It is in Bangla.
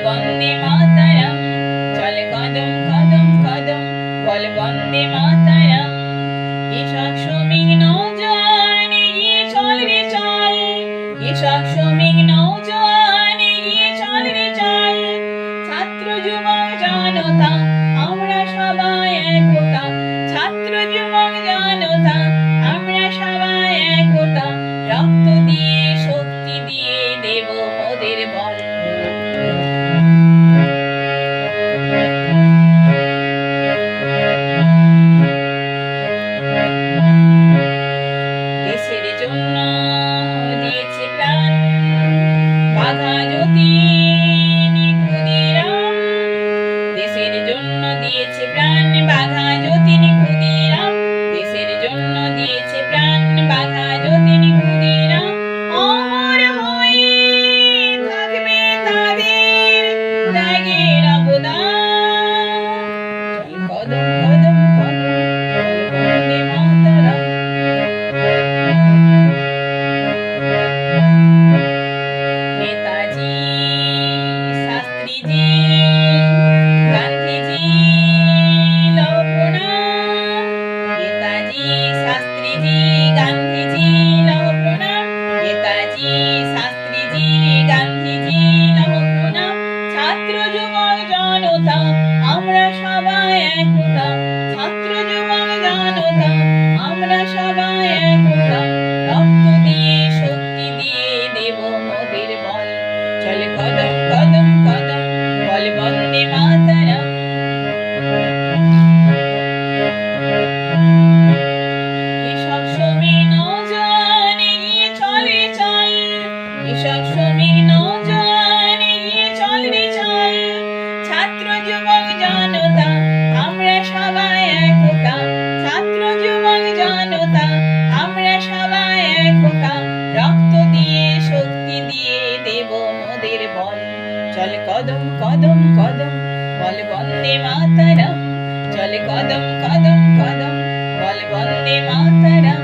বন্দে মাতরম, চলে কদম কদম কদম বল বন্দে মাতরম। কৃষক শ্রমিক নৌজওয়ান এগিয়ে চল রে চল, কৃষক শ্রমিক নৌজওয়ান এগিয়ে চল রে চল। ছাত্র যুবক জনতা আমরা সবাই একতা, ছাত্র যুবক জনতা আমরা সবাই একতা। রক্ত দিয়ে শক্তি দিয়ে দেব মোদের বল। দেশের জন্য দিয়েছে প্রাণ বাঘা যতীন ক্ষুদিরাম, দেশের জন্য দিয়েছে প্রাণ বাঘা যতীন ক্ষুদিরাম, দেশের জন্য দিয়েছে প্রাণ বাঘা যতীন ক্ষুদিরাম। অমর হয়ে থাকবে তাদের ত্যাগের অবদান। কদম কদম কদম বন্দে মাতরম। নেতাজি শাস্ত্রীজি গান্ধীজি লও প্রণাম, নেতাজি শাস্ত্রীজি গান্ধীজি লও প্রণাম, নেতাজি শাস্ত্রীজি গান্ধীজি লও প্রণাম। ছাত্র যুবক জনতা আমরা সবাই একতা, ছাত্র যুবক জনতা আমরা সবাই একতা। রক্ত দিয়ে শক্তি দিয়ে দেব মোদের বল। চল কদম কদম কদম বল বন্দে মাতরম। কৃষক শ্রমিক নৌজওয়ান এগিয়ে চল রে চল, কৃষক শ্রমিক নৌজওয়ান এগিয়ে চল রে চল। ছাত্র যুবক জনতা আমরা সবাই একতা, ছাত্র যুবক জনতা আমরা সবাই একতা। রক্ত দিয়ে শক্তি দিয়ে দেব মোদের বল। চল কদম কদম কদম বল বন্দে মাতরম, চল কদম কদম কদম বল বন্দে মাতরম।